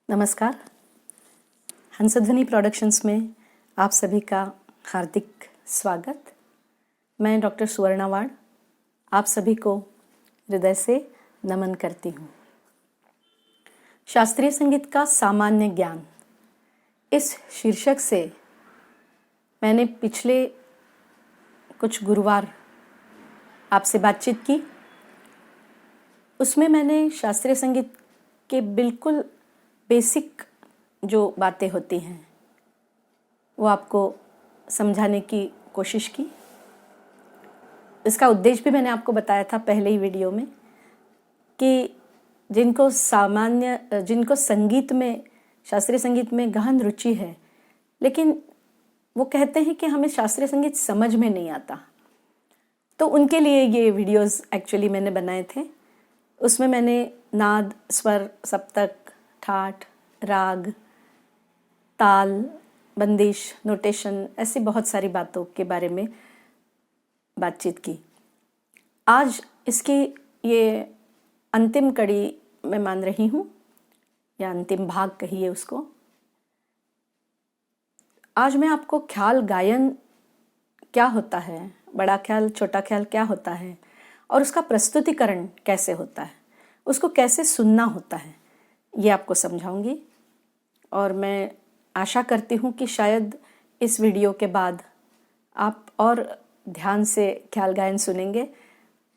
नमस्कार। हंसध्वनि प्रोडक्शंस में आप सभी का हार्दिक स्वागत। मैं डॉक्टर सुवर्णा वाड आप सभी को हृदय से नमन करती हूँ। शास्त्रीय संगीत का सामान्य ज्ञान, इस शीर्षक से मैंने पिछले कुछ गुरुवार आपसे बातचीत की। उसमें मैंने शास्त्रीय संगीत के बिल्कुल बेसिक जो बातें होती हैं वो आपको समझाने की कोशिश की। इसका उद्देश्य भी मैंने आपको बताया था पहले ही वीडियो में कि जिनको संगीत में, शास्त्रीय संगीत में गहन रुचि है, लेकिन वो कहते हैं कि हमें शास्त्रीय संगीत समझ में नहीं आता, तो उनके लिए ये वीडियोस एक्चुअली मैंने बनाए थे। उसमें मैंने नाद, स्वर, सप्तक, ठाठ, राग, ताल, बंदिश, नोटेशन, ऐसी बहुत सारी बातों के बारे में बातचीत की। आज इसकी ये अंतिम कड़ी मैं मान रही हूँ, या अंतिम भाग कहिए उसको। आज मैं आपको ख्याल गायन क्या होता है, बड़ा ख्याल, छोटा ख्याल क्या होता है, और उसका प्रस्तुतिकरण कैसे होता है, उसको कैसे सुनना होता है, ये आपको समझाऊंगी। और मैं आशा करती हूँ कि शायद इस वीडियो के बाद आप और ध्यान से ख्याल गायन सुनेंगे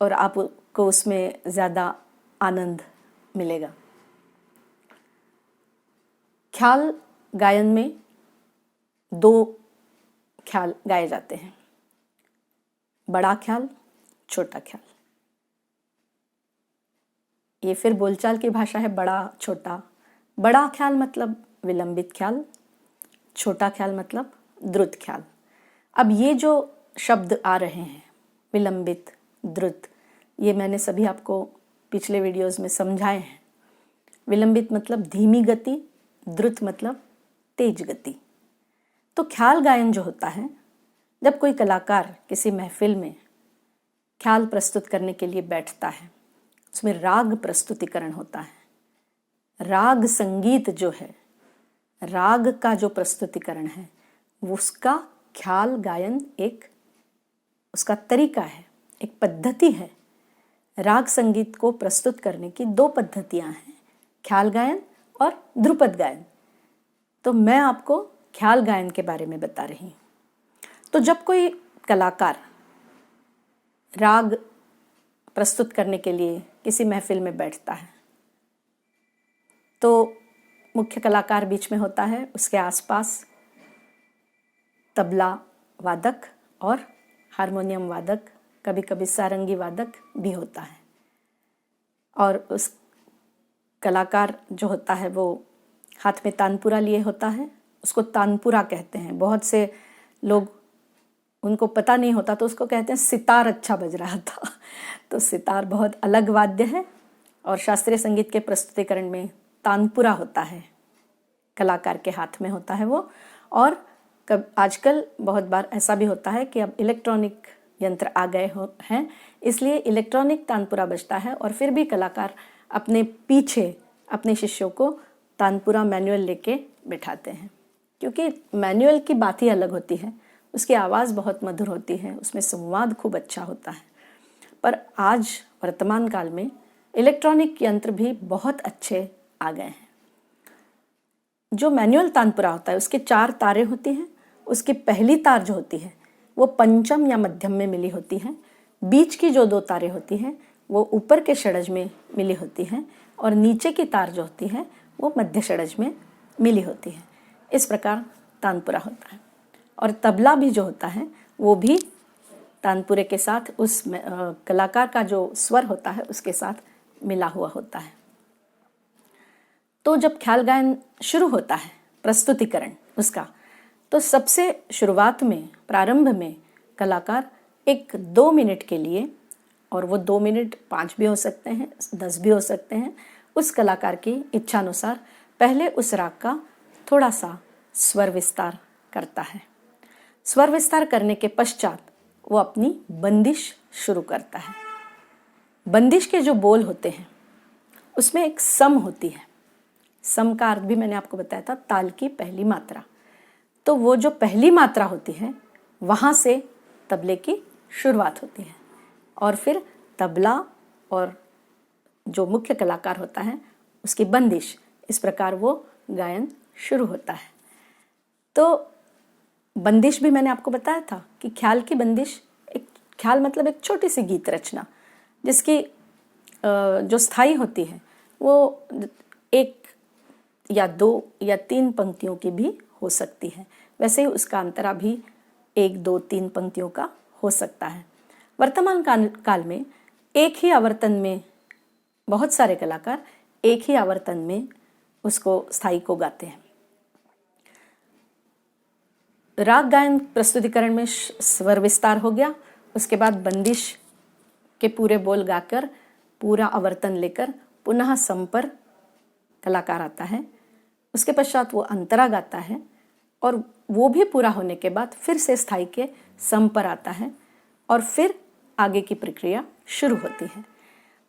और आपको उसमें ज़्यादा आनंद मिलेगा। ख्याल गायन में दो ख्याल गाए जाते हैं, बड़ा ख्याल, छोटा ख्याल। ये फिर बोलचाल की भाषा है, बड़ा छोटा। बड़ा ख्याल मतलब विलंबित ख्याल, छोटा ख्याल मतलब द्रुत ख्याल। अब ये जो शब्द आ रहे हैं, विलंबित, द्रुत, ये मैंने सभी आपको पिछले वीडियोस में समझाए हैं। विलंबित मतलब धीमी गति, द्रुत मतलब तेज गति। तो ख्याल गायन जो होता है, जब कोई कलाकार किसी महफिल में ख्याल प्रस्तुत करने के लिए बैठता है, उसमें राग प्रस्तुतिकरण होता है। राग संगीत जो है, राग का जो प्रस्तुतिकरण है, वो उसका ख्याल गायन एक उसका तरीका है, एक पद्धति है। राग संगीत को प्रस्तुत करने की दो पद्धतियां हैं, ख्याल गायन और ध्रुपद गायन। तो मैं आपको ख्याल गायन के बारे में बता रही हूँ। तो जब कोई कलाकार राग प्रस्तुत करने के लिए किसी महफिल में बैठता है, तो मुख्य कलाकार बीच में होता है, उसके आसपास तबला वादक और हारमोनियम वादक, कभी कभी सारंगी वादक भी होता है। और उस कलाकार जो होता है वो हाथ में तानपुरा लिए होता है, उसको तानपुरा कहते हैं। बहुत से लोग, उनको पता नहीं होता तो उसको कहते हैं सितार अच्छा बज रहा था। तो सितार बहुत अलग वाद्य है और शास्त्रीय संगीत के प्रस्तुतिकरण में तानपुरा होता है, कलाकार के हाथ में होता है वो। और आजकल बहुत बार ऐसा भी होता है कि अब इलेक्ट्रॉनिक यंत्र आ गए हैं, इसलिए इलेक्ट्रॉनिक तानपुरा बजता है और फिर भी कलाकार अपने पीछे अपने शिष्यों को तानपुरा मैनुअल लेके बिठाते हैं, क्योंकि मैनुअल की बात ही अलग होती है, उसकी आवाज़ बहुत मधुर होती है, उसमें संवाद खूब अच्छा होता है। पर आज वर्तमान काल में इलेक्ट्रॉनिक यंत्र भी बहुत अच्छे आ गए हैं। जो मैनुअल तानपुरा होता है, उसके 4 तारें होती हैं। उसकी पहली तार जो होती है वो पंचम या मध्यम में मिली होती है। बीच की जो 2 तारें होती हैं वो ऊपर के षडज में मिली होती हैं, और नीचे की तार जो होती है वो मध्य षडज में मिली होती है। इस प्रकार तानपुरा होता है। और तबला भी जो होता है वो भी तानपुरे के साथ उस कलाकार का जो स्वर होता है उसके साथ मिला हुआ होता है। तो जब ख्याल गायन शुरू होता है, प्रस्तुतिकरण उसका, तो सबसे शुरुआत में, प्रारंभ में कलाकार 1-2 मिनट के लिए, और वो 2 मिनट 5 भी हो सकते हैं, 10 भी हो सकते हैं, उस कलाकार की इच्छा अनुसार पहले उस राग का थोड़ा सा स्वर विस्तार करता है। स्वर विस्तार करने के पश्चात वो अपनी बंदिश शुरू करता है। बंदिश के जो बोल होते हैं उसमें एक सम होती है, सम का अर्थ भी मैंने आपको बताया था, ताल की पहली मात्रा। तो वो जो पहली मात्रा होती है वहाँ से तबले की शुरुआत होती है और फिर तबला और जो मुख्य कलाकार होता है उसकी बंदिश, इस प्रकार वो गायन शुरू होता है। तो बंदिश भी मैंने आपको बताया था कि ख्याल की बंदिश, एक ख्याल मतलब एक छोटी सी गीत रचना जिसकी जो स्थाई होती है वो 1 या 2 या 3 पंक्तियों की भी हो सकती है। वैसे ही उसका अंतरा भी 1, 2, 3 पंक्तियों का हो सकता है। वर्तमान काल में एक ही आवर्तन में बहुत सारे कलाकार एक ही आवर्तन में उसको स्थाई को गाते हैं। राग गायन प्रस्तुतिकरण में स्वर विस्तार हो गया, उसके बाद बंदिश के पूरे बोल गाकर पूरा आवर्तन लेकर पुनः सम पर कलाकार आता है। उसके पश्चात वो अंतरा गाता है और वो भी पूरा होने के बाद फिर से स्थाई के सम पर आता है और फिर आगे की प्रक्रिया शुरू होती है।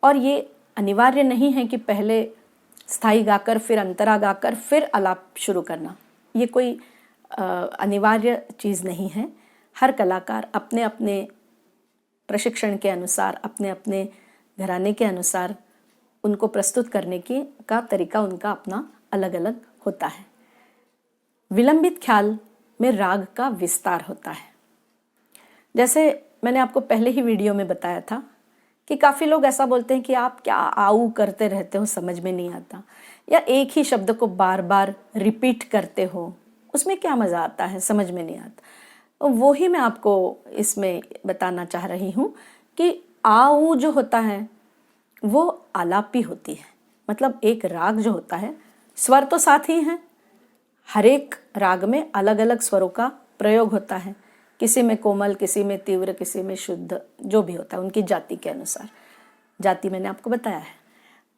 और ये अनिवार्य नहीं है कि पहले स्थाई गाकर फिर अंतरा गाकर फिर आलाप शुरू करना, ये कोई अनिवार्य चीज़ नहीं है। हर कलाकार अपने अपने प्रशिक्षण के अनुसार, अपने अपने घराने के अनुसार उनको प्रस्तुत करने का तरीका उनका अपना अलग अलग होता है। विलंबित ख्याल में राग का विस्तार होता है। जैसे मैंने आपको पहले ही वीडियो में बताया था कि काफ़ी लोग ऐसा बोलते हैं कि आप क्या आऊ करते रहते हो, समझ में नहीं आता, या एक ही शब्द को बार बार रिपीट करते हो, उसमें क्या मज़ा आता है, समझ में नहीं आता। वो ही मैं आपको इसमें बताना चाह रही हूँ कि आऊ जो होता है वो आलापी होती है। मतलब एक राग जो होता है, स्वर तो साथ ही हैं, हर एक राग में अलग अलग स्वरों का प्रयोग होता है, किसी में कोमल, किसी में तीव्र, किसी में शुद्ध, जो भी होता है उनकी जाति के अनुसार। जाति मैंने आपको बताया है।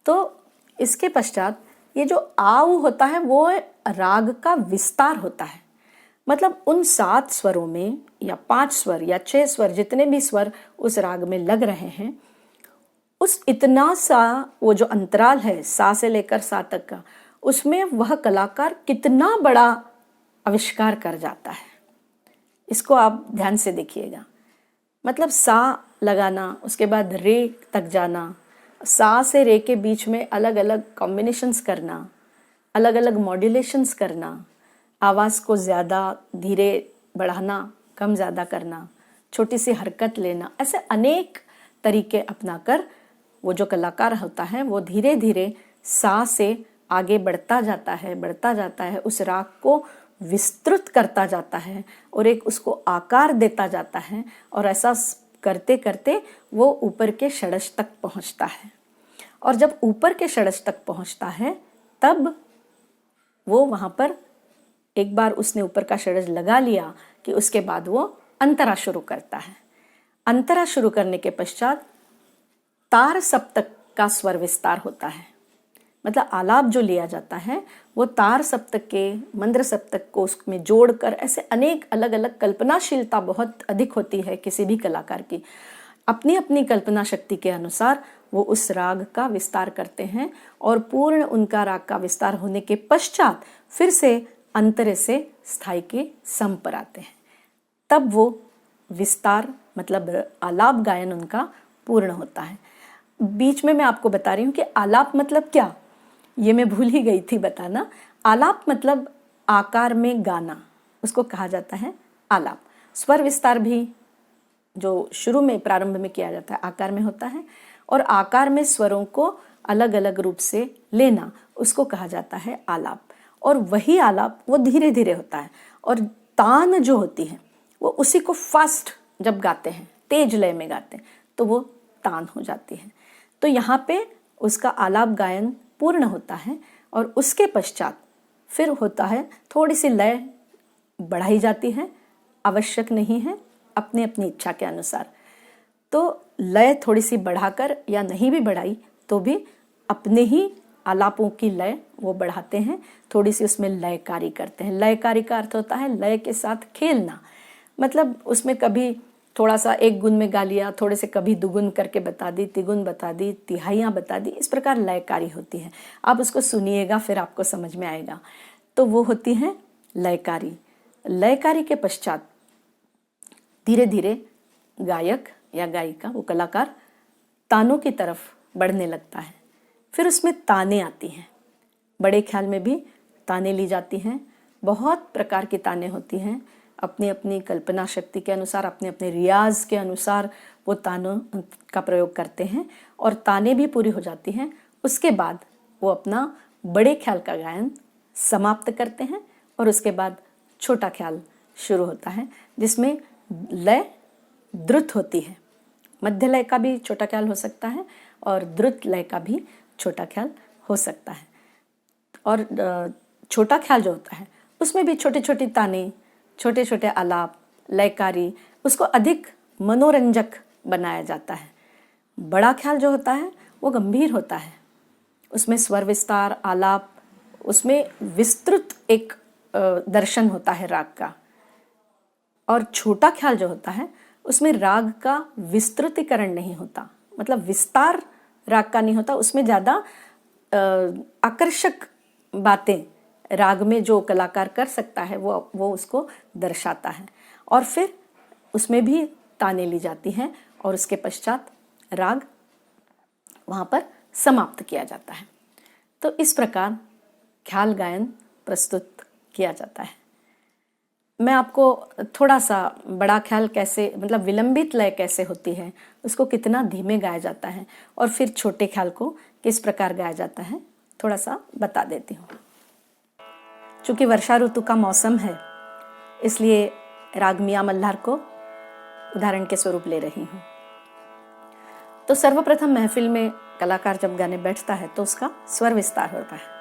तो इसके पश्चात ये जो आऊ होता है वो राग का विस्तार होता है। मतलब उन 7 स्वरों में या 5 स्वर या 6 स्वर, जितने भी स्वर उस राग में लग रहे हैं, उस इतना सा वो जो अंतराल है सा से लेकर सा तक का, उसमें वह कलाकार कितना बड़ा आविष्कार कर जाता है, इसको आप ध्यान से देखिएगा। मतलब सा लगाना, उसके बाद रे तक जाना, सा से रे के बीच में अलग अलग कॉम्बिनेशंस करना, अलग अलग मॉड्यूलेशंस करना, आवाज़ को ज़्यादा धीरे बढ़ाना, कम ज़्यादा करना, छोटी सी हरकत लेना, ऐसे अनेक तरीके अपनाकर वो जो कलाकार होता है वो धीरे धीरे सा से आगे बढ़ता जाता है, उस राग को विस्तृत करता जाता है और एक उसको आकार देता जाता है, और ऐसा करते करते वो ऊपर के षड्ज तक पहुंचता है। और जब ऊपर के षड्ज तक पहुंचता है तब वो वहाँ पर एक बार उसने ऊपर का षड्ज लगा लिया कि उसके बाद वो अंतरा शुरू करता है। अंतरा शुरू करने के पश्चात तार सप्तक का स्वर विस्तार होता है। मतलब आलाप जो लिया जाता है वो तार सप्तक के मंद्र सप्तक को उसमें जोड़कर, ऐसे अनेक अलग अलग कल्पनाशीलता बहुत अधिक होती है किसी भी कलाकार की, अपनी अपनी कल्पना शक्ति के अनुसार वो उस राग का विस्तार करते हैं और पूर्ण उनका राग का विस्तार होने के पश्चात फिर से अंतरे से स्थाई के सम पर आते हैं। तब वो विस्तार मतलब आलाप गायन उनका पूर्ण होता है। बीच में मैं आपको बता रही हूँ कि आलाप मतलब क्या, ये मैं भूल ही गई थी बताना। आलाप मतलब आकार में गाना, उसको कहा जाता है आलाप। स्वर विस्तार भी जो शुरू में प्रारंभ में किया जाता है आकार में होता है, और आकार में स्वरों को अलग अलग रूप से लेना उसको कहा जाता है आलाप। और वही आलाप वो धीरे धीरे होता है, और तान जो होती है वो उसी को फास्ट जब गाते हैं, तेज लय में गाते हैं, तो वो तान हो जाती है। तो यहाँ पे उसका आलाप गायन पूर्ण होता है और उसके पश्चात फिर होता है थोड़ी सी लय बढ़ाई जाती है, आवश्यक नहीं है, अपनी अपनी इच्छा के अनुसार। तो लय थोड़ी सी बढ़ाकर या नहीं भी बढ़ाई तो भी अपने ही आलापों की लय वो बढ़ाते हैं, थोड़ी सी उसमें लयकारी करते हैं। लयकारी का अर्थ होता है लय के साथ खेलना। मतलब उसमें कभी थोड़ा सा एक गुण में गा लिया, थोड़े से कभी दुगुन करके बता दी, तिगुन बता दी, तिहाइयाँ बता दी, इस प्रकार लयकारी होती है। आप उसको सुनिएगा फिर आपको समझ में आएगा। तो वो होती है लयकारी। लयकारी के पश्चात धीरे धीरे गायक या गायिका, वो कलाकार तानों की तरफ बढ़ने लगता है। फिर उसमें ताने आती हैं। बड़े ख्याल में भी ताने ली जाती हैं। बहुत प्रकार की ताने होती हैं। अपनी अपनी कल्पना शक्ति के अनुसार, अपने अपने रियाज के अनुसार वो तानों का प्रयोग करते हैं और ताने भी पूरी हो जाती हैं। उसके बाद वो अपना बड़े ख्याल का गायन समाप्त करते हैं और उसके बाद छोटा ख्याल शुरू होता है, जिसमें लय द्रुत होती है। मध्य लय का भी छोटा ख्याल हो सकता है और द्रुत लय का भी छोटा ख्याल हो सकता है। और छोटा ख्याल जो होता है उसमें भी छोटे छोटे ताने, छोटे छोटे आलाप, लयकारी, उसको अधिक मनोरंजक बनाया जाता है। बड़ा ख्याल जो होता है वो गंभीर होता है, उसमें स्वर विस्तार, आलाप, उसमें विस्तृत एक दर्शन होता है राग का। और छोटा ख्याल जो होता है उसमें राग का विस्तृतीकरण नहीं होता, मतलब विस्तार राग का नहीं होता, उसमें ज़्यादा आकर्षक बातें राग में जो कलाकार कर सकता है वो उसको दर्शाता है। और फिर उसमें भी ताने ली जाती हैं और उसके पश्चात राग वहाँ पर समाप्त किया जाता है। तो इस प्रकार ख्याल गायन प्रस्तुत किया जाता है। मैं आपको थोड़ा सा बड़ा ख्याल कैसे, मतलब विलंबित लय कैसे होती है, उसको कितना धीमे गाया जाता है और फिर छोटे ख्याल को किस प्रकार गाया जाता है, थोड़ा सा बता देती हूँ। चूँकि वर्षा ऋतु का मौसम है, इसलिए राग मियाँ मल्हार को उदाहरण के स्वरूप ले रही हूँ। तो सर्वप्रथम महफिल में कलाकार जब गाने बैठता है तो उसका स्वर विस्तार होता है।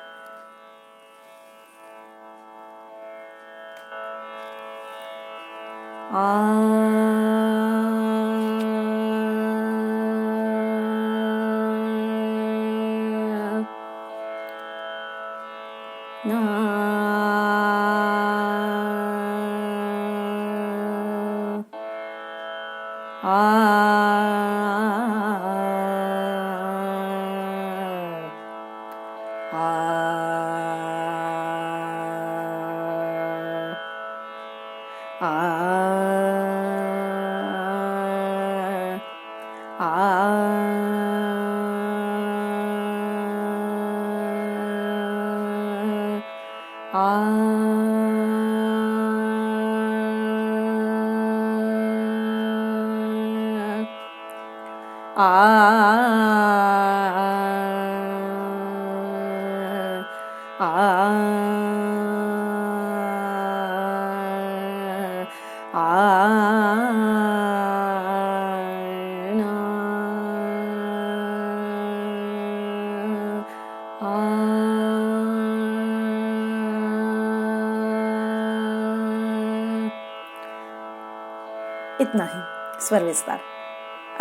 इतना ही स्वर विस्तार।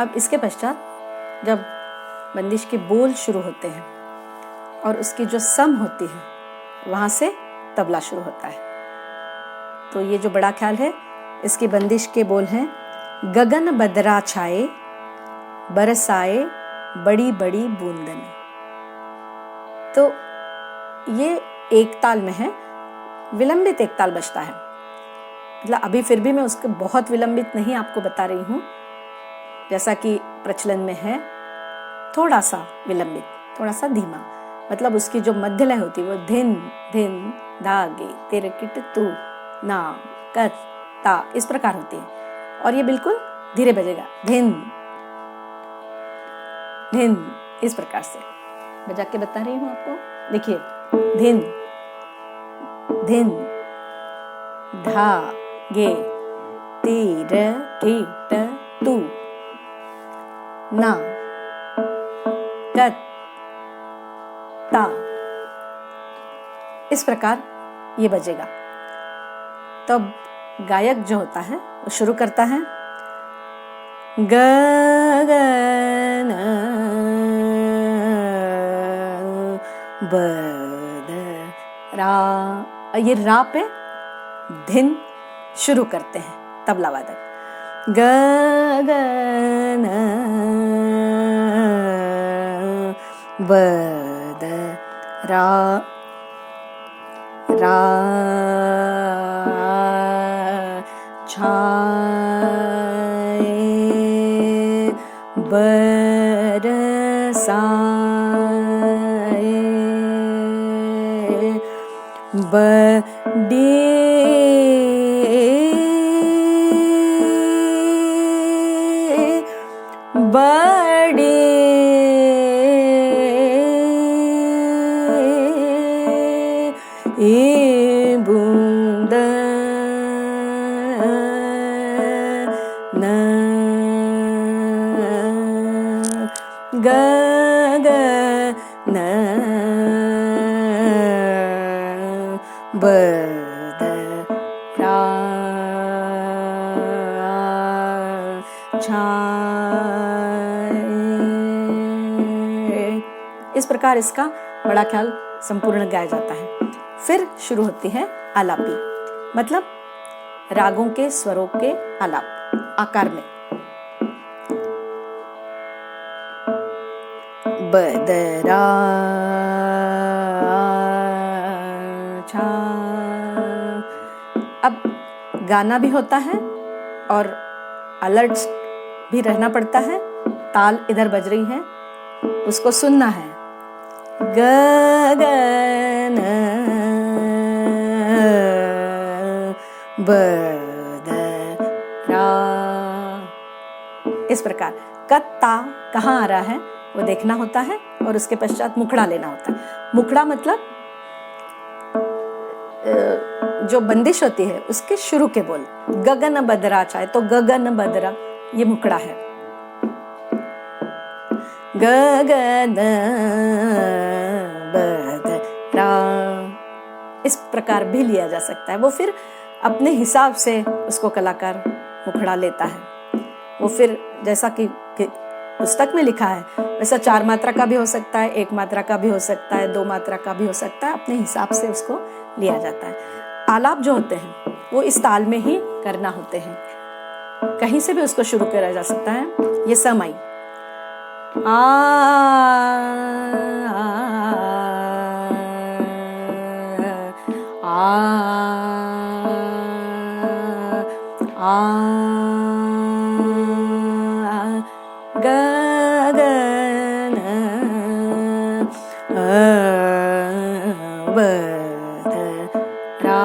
अब इसके पश्चात जब बंदिश के बोल शुरू होते हैं और उसकी जो सम होती है वहाँ से तबला शुरू होता है। तो ये जो बड़ा ख्याल है, इसकी बंदिश के बोल हैं, गगन बदरा छाए बरसाए बड़ी बड़ी बूंदन। तो ये एक ताल में है, विलंबित एक ताल बजता है। मतलब अभी फिर भी मैं उसके बहुत विलंबित नहीं आपको बता रही हूँ, जैसा कि प्रचलन में है, थोड़ा सा विलंबित, थोड़ा सा धीमा। मतलब उसकी जो मध्य लय होती है वो धिन धिन धागे तेरे किट तू ना कत ता, इस प्रकार होती है। और ये बिल्कुल धीरे बजेगा, धिन धिन, इस प्रकार से बजा के बता रही हूँ आपको। देखिए, धिन धिन धागे तेरे किट तू ना कत ता, इस प्रकार ये बजेगा। तब गायक जो होता है वो शुरू करता है, गगन बदरा, ये रा पे धिन शुरू करते हैं तबला वादक। गगन बद रा रा छाए बरसाए बड़ी बड़ी बूंद न गगन बदरा छाए। इस प्रकार इसका बड़ा ख्याल संपूर्ण गाया जाता है। फिर शुरू होती है आलापी, मतलब रागों के स्वरों के आलाप आकार में। बदरा छा। अब गाना भी होता है और अलर्ट भी रहना पड़ता है। ताल इधर बज रही है, उसको सुनना है। गगन बदरा, इस प्रकार कत्ता कहाँ आ रहा है वो देखना होता है और उसके पश्चात मुखड़ा लेना होता है। मुखड़ा मतलब जो बंदिश होती है उसके शुरू के बोल। गगन बदरा चाहे तो गगन बदरा, ये मुखड़ा है। गगन बदरा इस प्रकार भी लिया जा सकता है। वो फिर अपने हिसाब से उसको कलाकार मुखड़ा लेता है। वो फिर जैसा कि पुस्तक में लिखा है वैसा 4 मात्रा का भी हो सकता है, 1 मात्रा का भी हो सकता है, 2 मात्रा का भी हो सकता है। अपने हिसाब से उसको लिया जाता है। आलाप जो होते हैं वो इस ताल में ही करना होते हैं, कहीं से भी उसको शुरू किया जा सकता है। ये समाई आ गगन बदरा,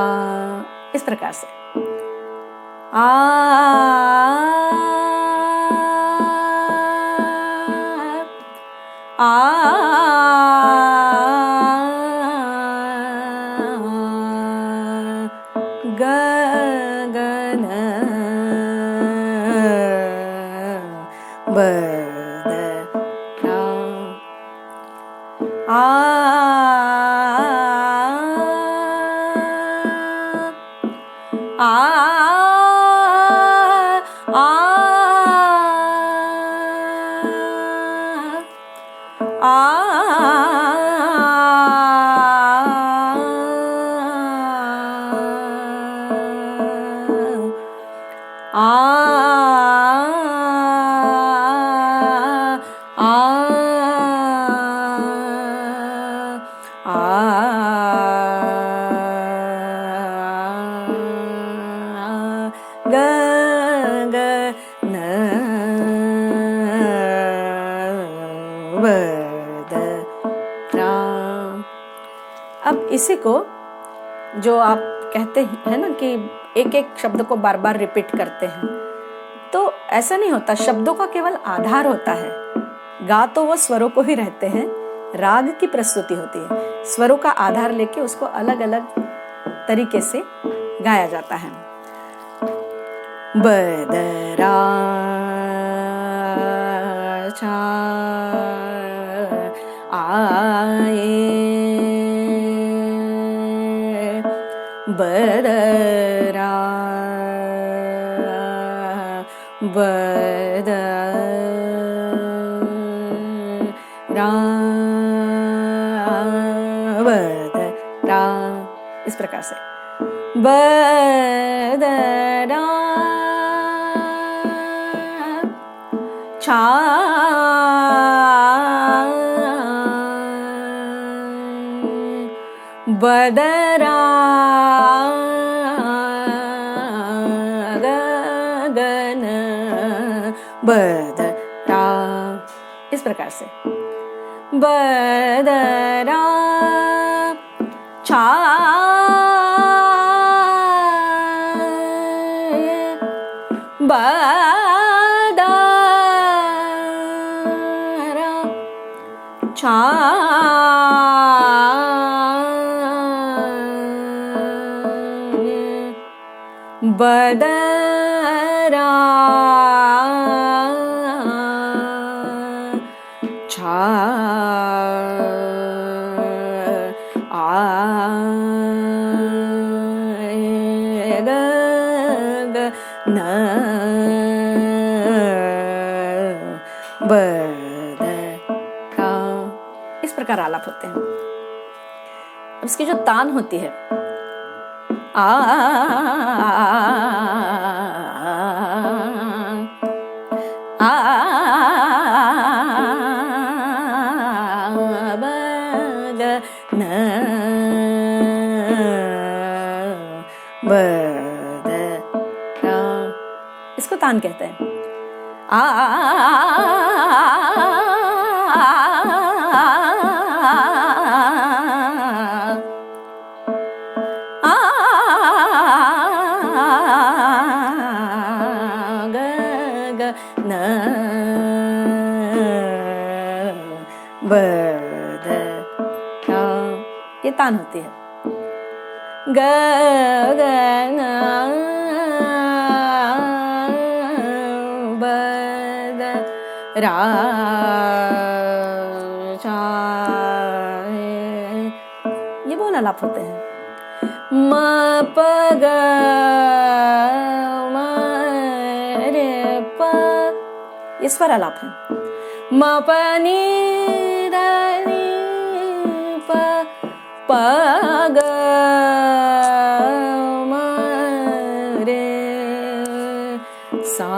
इस प्रकार से गगन बदरा गगन बदरा। अब इसी को जो आप कहते हैं ना कि एक एक शब्द को बार बार रिपीट करते हैं, तो ऐसा नहीं होता। शब्दों का केवल आधार होता है। गा तो वो स्वरों को ही रहते हैं, राग की प्रस्तुति होती है। स्वरों का आधार लेके उसको अलग अलग तरीके से गाया जाता है। बदरा आए बदरा बदरा बदरा, इस प्रकार से बदरा छा बदरा गगन बदरा, इस प्रकार से बदरा छा बदरा छा बदरा छा गगन बदरा, इस प्रकार आलाप होते हैं। अब इसकी जो तान होती है आ बगन बदरा, इसको तान कहते हैं। आ गगन बदरा, ये तान होती है। गगन बदरा ये बोल आलाप होते हैं। म प ग म रे प, ये स्वर आलाप है। म प नि ध नि प प ग म रे सा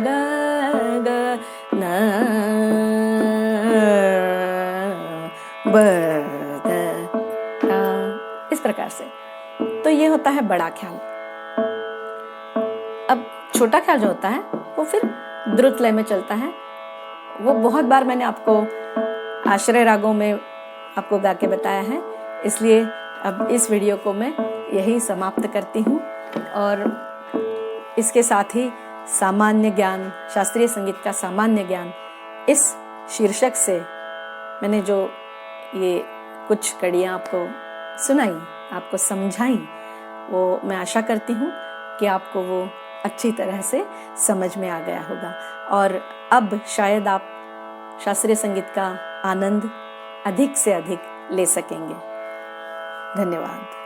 ग ग न बदरा, इस प्रकार से। तो ये होता है बड़ा ख्याल। अब छोटा ख्याल जो होता है वो फिर द्रुत लय में चलता है। वो बहुत बार मैंने आपको आश्रय रागों में आपको गा के बताया है, इसलिए अब इस वीडियो को मैं यही समाप्त करती हूँ। और इसके साथ ही सामान्य ज्ञान, शास्त्रीय संगीत का सामान्य ज्ञान, इस शीर्षक से मैंने जो ये कुछ कड़ियाँ आपको सुनाई, आपको समझाई, वो मैं आशा करती हूँ कि आपको वो अच्छी तरह से समझ में आ गया होगा। और अब शायद आप शास्त्रीय संगीत का आनंद अधिक से अधिक ले सकेंगे। धन्यवाद।